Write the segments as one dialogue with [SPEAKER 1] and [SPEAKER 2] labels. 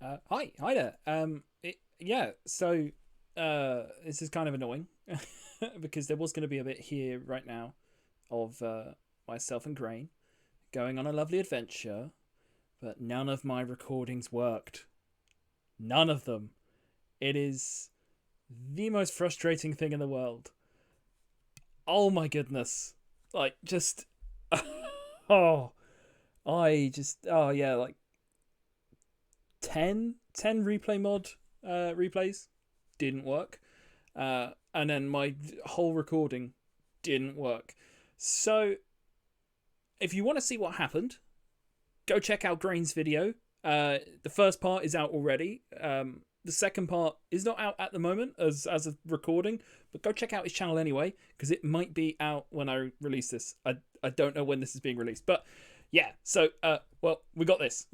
[SPEAKER 1] Hi there. Yeah. So, this is kind of annoying because there was going to be a bit here right now of myself and Grain going on a lovely adventure, but none of my recordings worked. None of them. It is the most frustrating thing in the world. Oh my goodness! Like just, oh, oh yeah, like 10 replay mod replays didn't work, and then my whole recording didn't work. So if you want to see what happened, go check out Grain's video. The first part is out already. The second part is not out at the moment as a recording, but go check out his channel anyway because it might be out when I release this. I don't know when this is being released, but yeah. So well, we got this.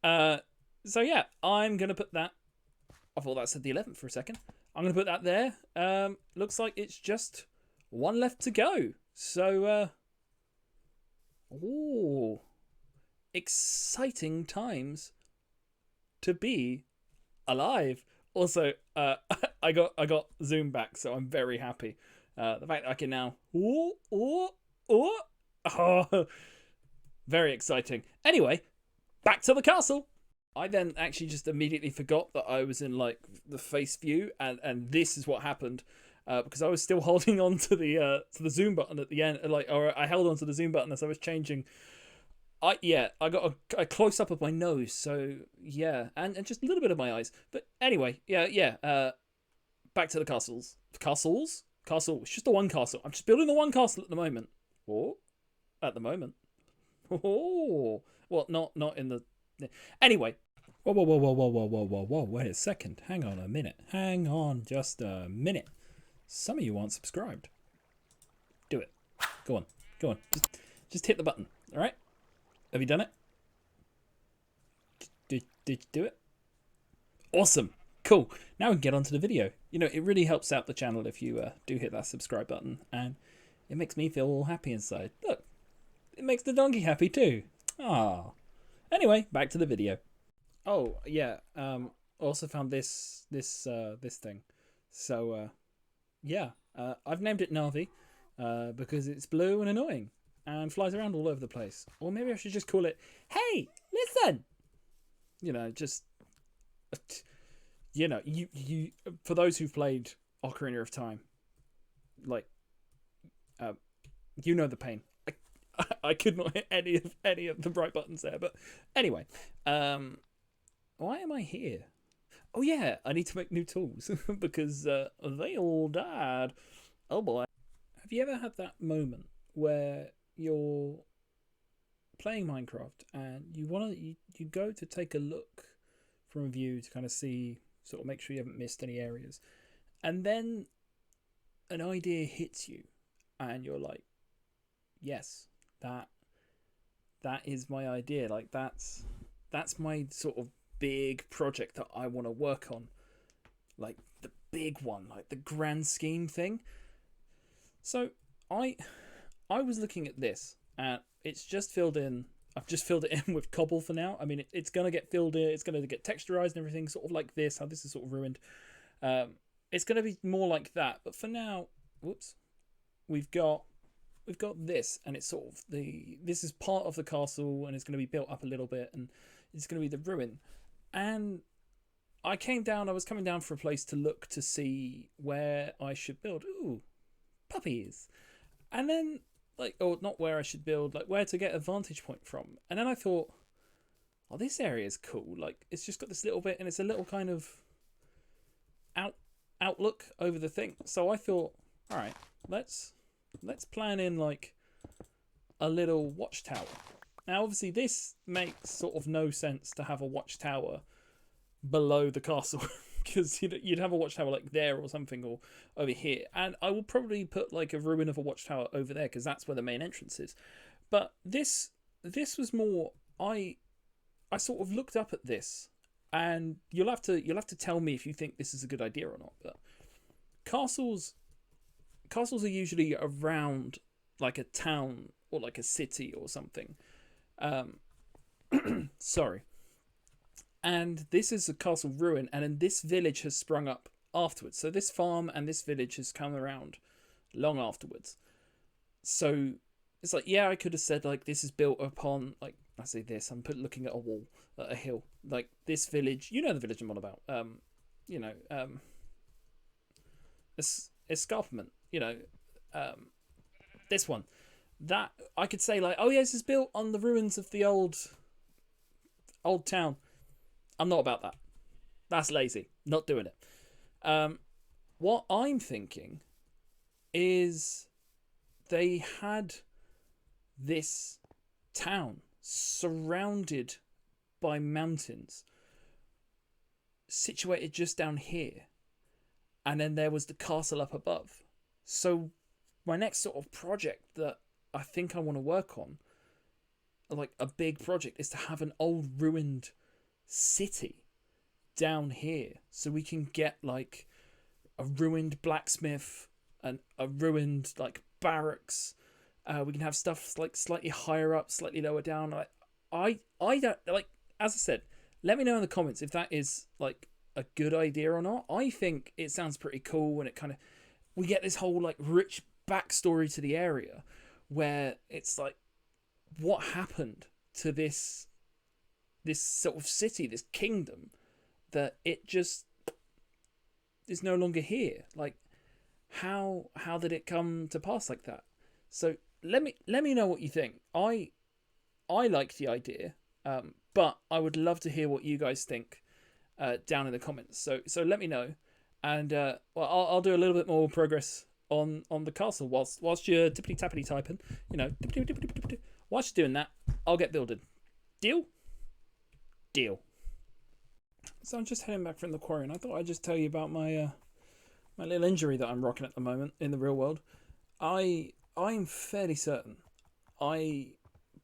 [SPEAKER 1] uh, so yeah, I'm gonna put that. I thought that said the 11th for a second. I'm gonna put that there. Looks like it's just one left to go. So ooh, exciting times to be alive. Also, I got Zoom back, so I'm very happy. The fact that I can now oh, very exciting. Anyway, back to the castle. I then actually just immediately forgot that I was in like the face view, and this is what happened. Because I was still holding on to the zoom button at the end, or I held on to the zoom button as I was changing. I got a close up of my nose, so yeah, and just a little bit of my eyes. But anyway, yeah. Back to the castles. Castle. It's just the one castle. I'm just building the one castle at the moment. Oh, at the moment. Oh, well, not in the. Anyway. Whoa. Wait a second. Hang on a minute. Hang on just a minute. Some of you aren't subscribed. Do it. Go on. Just hit the button. All right. Have you done it? Did you do it? Awesome. Cool. Now we can get on to the video. You know, it really helps out the channel if you do hit that subscribe button, and it makes me feel all happy inside. Look, it makes the donkey happy too. Ah. Anyway, back to the video. Oh yeah. Also found this thing. So yeah. I've named it Navi because it's blue and annoying and flies around all over the place. Or maybe I should just call it, hey, listen. You know, just you for those who've played Ocarina of Time, like uh, you know the pain. I could not hit any of the right buttons there, but anyway, why am I here? Oh yeah, I need to make new tools because they all died. Oh boy. Have you ever had that moment where you're playing Minecraft and you go to take a look from a view to kind of see, sort of make sure you haven't missed any areas, and then an idea hits you and you're like, yes, that is my idea. Like that's my sort of big project that I want to work on, like the big one, like the grand scheme thing. So I I was looking at this, and it's just filled in. I've just filled it in with cobble for now. I mean, it's gonna get filled in. It's gonna get texturized and everything, sort of like this. How this is sort of ruined. It's gonna be more like that. But for now, whoops, we've got this, and it's sort of this is part of the castle, and it's gonna be built up a little bit, and it's gonna be the ruin. And I was coming down for a place to look to see where I should build. Ooh, puppies. And then, like, or not where I should build, like where to get a vantage point from. And then I thought, oh, this area is cool. Like, it's just got this little bit, and it's a little kind of out outlook over the thing. So I thought, all right, let's plan in like a little watchtower. Now, obviously, this makes sort of no sense to have a watchtower below the castle because you'd have a watchtower like there or something, or over here, and I will probably put like a ruin of a watchtower over there because that's where the main entrance is. But this was more, I sort of looked up at this, and you'll have to tell me if you think this is a good idea or not. But castles castles are usually around like a town or like a city or something. Um, sorry. And this is a castle ruin, and then this village has sprung up afterwards. So this farm and this village has come around long afterwards. So it's like, yeah, I could have said like this is built upon, like, I say this, looking at a wall, at a hill, like this village. You know the village I'm on about. You know, escarpment. You know, this one. That I could say like, oh yeah, this is built on the ruins of the old town. I'm not about that. That's lazy. Not doing it. What I'm thinking is they had this town surrounded by mountains, situated just down here, and then there was the castle up above. So my next sort of project that I think I want to work on, like a big project, is to have an old ruined city down here, so we can get like a ruined blacksmith and a ruined like barracks. We can have stuff like slightly higher up, slightly lower down. I don't like. As I said, let me know in the comments if that is like a good idea or not. I think it sounds pretty cool, and it kind of, we get this whole like rich backstory to the area where it's like, what happened to this sort of city, this kingdom, that it just is no longer here. Like, how did it come to pass like that? So let me know what you think. I like the idea, but I would love to hear what you guys think down in the comments. So let me know, and well, I'll do a little bit more progress on the castle whilst you're tippity tappity typing. You know, whilst you're doing that, I'll get building. Deal. So I'm just heading back from the quarry, and I thought I'd just tell you about my my little injury that I'm rocking at the moment in the real world. I'm fairly certain I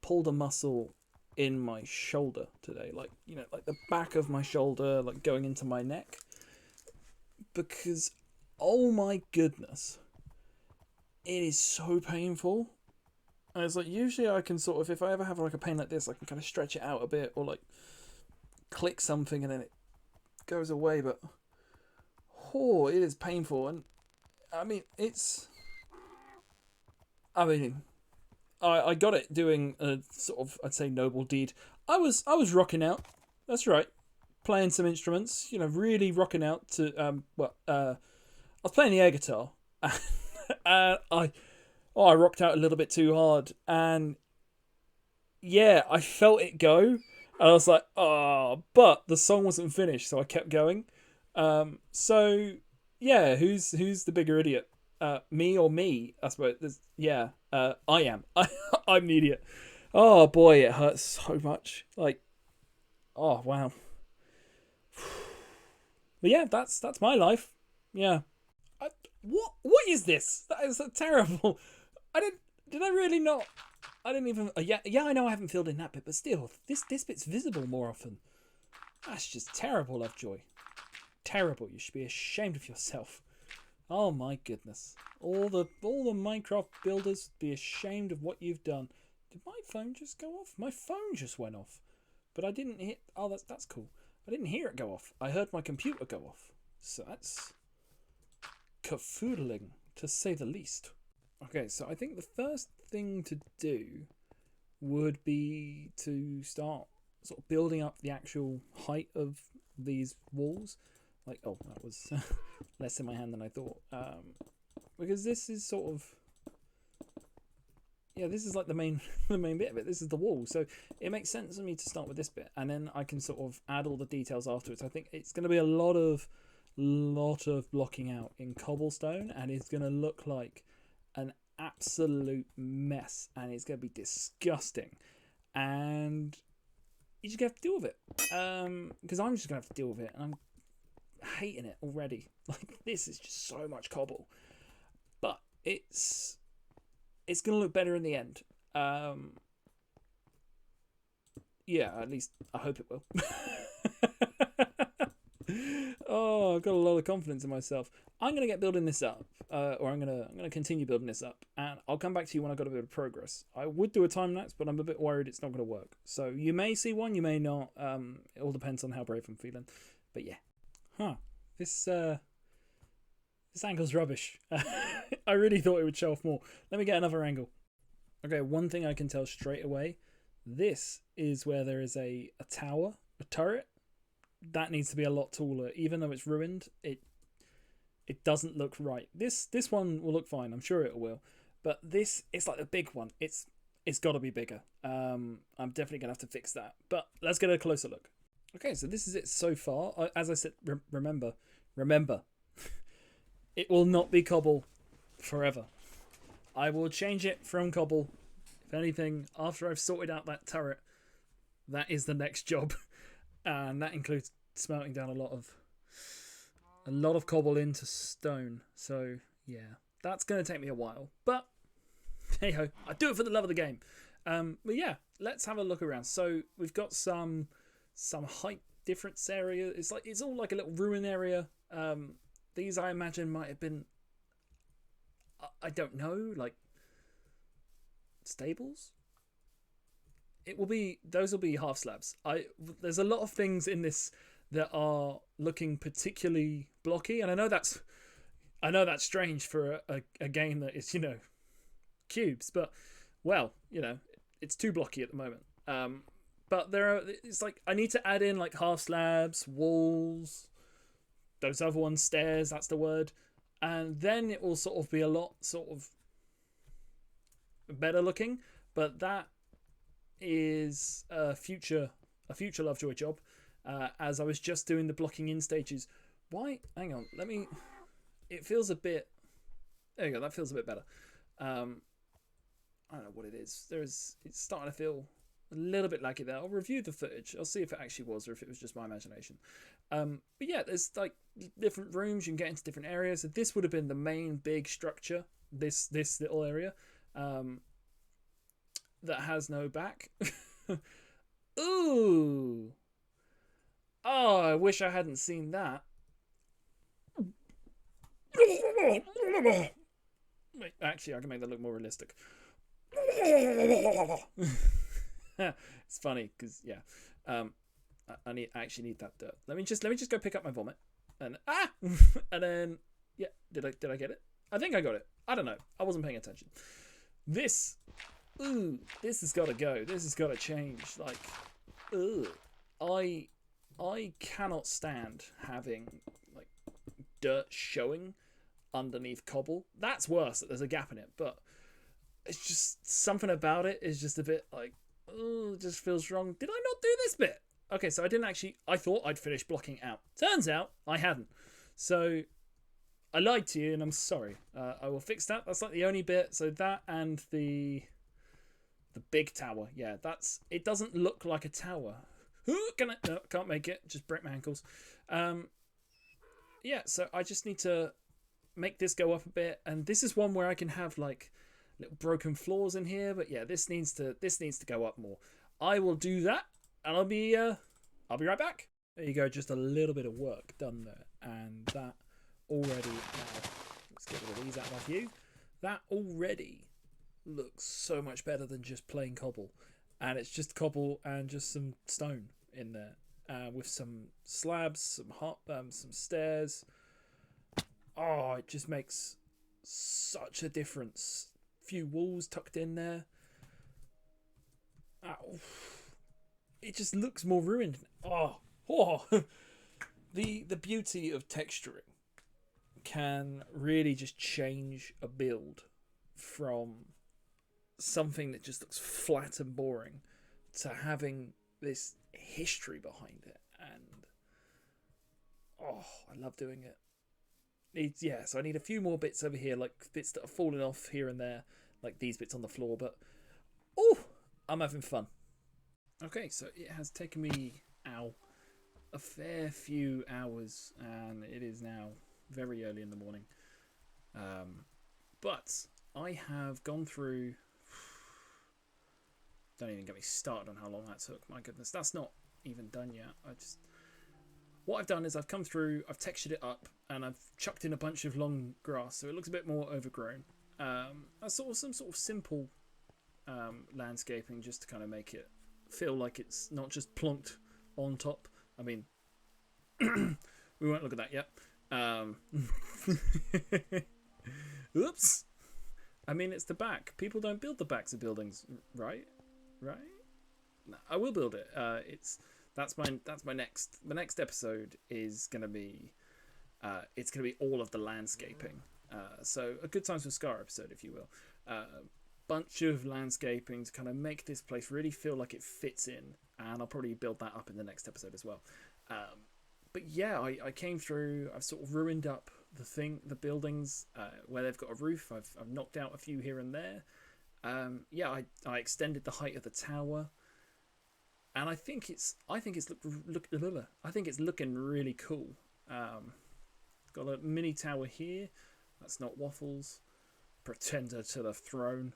[SPEAKER 1] pulled a muscle in my shoulder today, like, you know, like the back of my shoulder, like going into my neck, because oh my goodness, it is so painful. And it's like, usually I can sort of, if I ever have like a pain like this, I can kind of stretch it out a bit or like click something and then it goes away. But oh, it is painful. And I mean, I got it doing a sort of, I'd say, noble deed. I was rocking out. That's right, playing some instruments. You know, really rocking out to I was playing the air guitar, and I rocked out a little bit too hard, and yeah, I felt it go, and I was like, oh, but the song wasn't finished, so I kept going. So yeah, who's the bigger idiot? Me or me? I suppose. Yeah, I am. I'm the idiot. Oh boy, it hurts so much. Like, oh wow. But yeah, that's my life. Yeah. What is this? That is terrible. Did I really not? I didn't even. Yeah. I know I haven't filled in that bit, but still, this bit's visible more often. That's just terrible, Lovejoy. Terrible. You should be ashamed of yourself. Oh my goodness. All the Minecraft builders, be ashamed of what you've done. Did my phone just go off? My phone just went off. But I didn't hit. Oh, that's cool. I didn't hear it go off. I heard my computer go off. So that's cafoodling, to say the least. Okay, so I think the first thing to do would be to start sort of building up the actual height of these walls. Like, oh, that was less in my hand than I thought. Because this is sort of, yeah, this is like the main bit of it. This is the wall, so it makes sense for me to start with this bit, and then I can sort of add all the details afterwards. I think it's going to be a lot of blocking out in cobblestone, and it's going to look like an absolute mess, and it's going to be disgusting, and you just have to deal with it. Because I'm just going to have to deal with it, and I'm hating it already. Like, this is just so much cobble, but it's going to look better in the end. Yeah, at least I hope it will. Oh god, got a lot of confidence in myself. I'm gonna get building this up, or I'm gonna continue building this up, and I'll come back to you when I got a bit of progress. I would do a time lapse, but I'm a bit worried it's not gonna work. So you may see one, you may not. It all depends on how brave I'm feeling. But yeah, this angle's rubbish. I really thought it would show off more. Let me get another angle. Okay, one thing I can tell straight away. This is where there is a tower, a turret. That needs to be a lot taller. Even though it's ruined, it doesn't look right. This one will look fine. I'm sure it will. But this, it's like the big one. It's got to be bigger. I'm definitely going to have to fix that. But let's get a closer look. Okay, so this is it so far. As I said, remember, it will not be cobble forever. I will change it from cobble. If anything, after I've sorted out that turret, that is the next job. And that includes smelting down a lot of cobble into stone. So yeah, that's going to take me a while. But hey ho, I do it for the love of the game. But yeah, let's have a look around. So we've got some height difference area. It's all like a little ruin area. These I imagine might have been, I don't know, like stables. Those will be half slabs. There's a lot of things in this that are looking particularly blocky, and I know that's strange for a game that is, cubes, but well, it's too blocky at the moment. But it's like I need to add in like half slabs, walls, those other ones, stairs, that's the word, and then it will sort of be a lot sort of better looking. But that is a future Lovejoy job. As I was just doing the blocking in stages. Why? Hang on. It feels a bit. There you go. That feels a bit better. I don't know what it is. It's starting to feel a little bit laggy there. I'll review the footage. I'll see if it actually was or if it was just my imagination. But yeah, there's like different rooms. You can get into different areas. So this would have been the main big structure. This little area. That has no back. Ooh. Oh, I wish I hadn't seen that. Wait, actually, I can make that look more realistic. It's funny because yeah, I actually need that dirt. Let me just go pick up my vomit and and then yeah, did I get it? I think I got it. I don't know. I wasn't paying attention. This has got to go. This has got to change. Like, I cannot stand having like dirt showing underneath cobble. That's worse that there's a gap in it, but it's just something about it is just a bit like, it just feels wrong. Did I not do this bit? Okay, so I thought I'd finished blocking out. Turns out I hadn't. So I lied to you and I'm sorry. I will fix that. That's like the only bit. So that and the big tower. Yeah, it doesn't look like a tower. No, can't make it. Just break my ankles. Yeah, so I just need to make this go up a bit, and this is one where I can have like little broken floors in here. But yeah, this needs to go up more. I will do that, and I'll be right back. There you go. Just a little bit of work done there, and that already. Let's get rid of these out of my view. That already looks so much better than just plain cobble, and it's just cobble and just some stone in there, with some slabs, some stairs. Oh, it just makes such a difference. Few walls tucked in there. It just looks more ruined. The beauty of texturing can really just change a build from something that just looks flat and boring to having this history behind it. And I love doing it. So I need a few more bits over here, like bits that are falling off here and there, like these bits on the floor, but I'm having fun. Okay, so it has taken me a fair few hours, and it is now very early in the morning. But I have gone through. Don't even get me started on how long that took. My goodness, that's not even done yet. what I've done is I've come through, I've textured it up, and I've chucked in a bunch of long grass, so it looks a bit more overgrown. That's some sort of simple landscaping, just to kind of make it feel like it's not just plonked on top. I mean, we won't look at that yet. Oops. I mean, it's the back. People don't build the backs of buildings, right? Right? No, I will build it. That's my next. The next episode is gonna be, it's gonna be all of the landscaping. So a good times with Scar episode, if you will. Bunch of landscaping to kind of make this place really feel like it fits in, and I'll probably build that up in the next episode as well. But yeah, I came through. I've sort of ruined up the buildings where they've got a roof. I've knocked out a few here and there. Yeah, I extended the height of the tower, and I think it's looking really cool. Got a mini tower here. That's not Waffles. Pretender to the throne.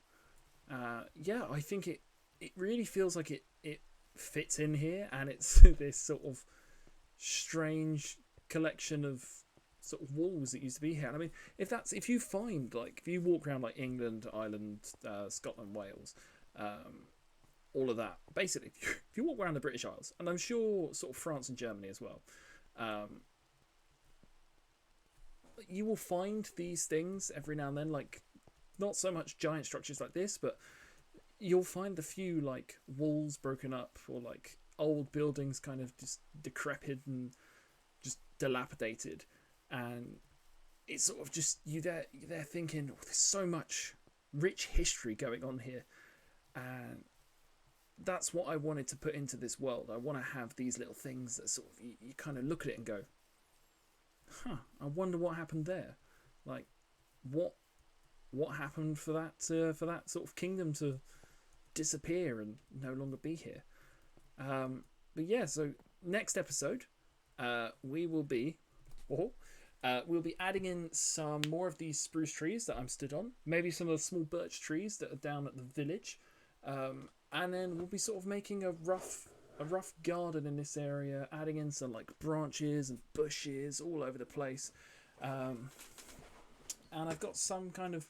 [SPEAKER 1] Yeah, I think it really feels like it fits in here, and it's this sort of strange collection of sort of walls that used to be here. And I mean, if you find, like, if you walk around like England, Ireland, Scotland, Wales, all of that, basically, if you walk around the British Isles, and I'm sure sort of France and Germany as well, you will find these things every now and then, like, not so much giant structures like this, but you'll find a few like walls broken up, or like old buildings kind of just decrepit and just dilapidated, and it's sort of just you're there thinking, oh, there's so much rich history going on here, and that's what I wanted to put into this world. I want to have these little things that sort of you kind of look at it and go, huh, I wonder what happened there, like what happened for that sort of kingdom to disappear and no longer be here. But yeah, so next episode, we'll be adding in some more of these spruce trees that I'm stood on, maybe some of the small birch trees that are down at the village, and then we'll be sort of making a rough garden in this area, adding in some like branches and bushes all over the place. And I've got some kind of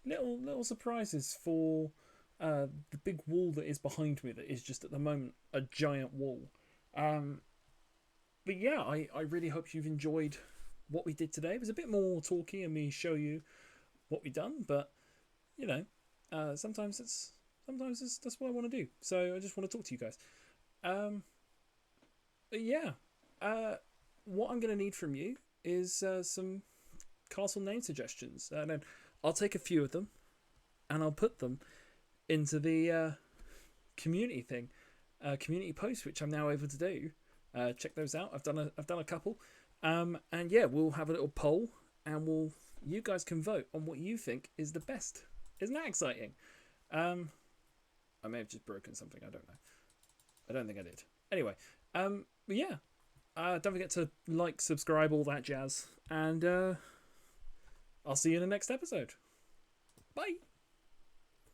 [SPEAKER 1] little surprises for the big wall that is behind me, that is just at the moment a giant wall. But yeah, I really hope you've enjoyed what we did today. It was a bit more talky and me show you what we've done, but you know, sometimes that's what I want to do. So I just want to talk to you guys. But yeah, what I'm going to need from you is some castle name suggestions, and then I'll take a few of them and I'll put them into the community thing, community post, which I'm now able to do. Check those out. I've done a couple, and yeah, we'll have a little poll, and you guys can vote on what you think is the best. Isn't that exciting? I may have just broken something. I don't know. I don't think I did. Anyway, but yeah, don't forget to like, subscribe, all that jazz, and I'll see you in the next episode. Bye.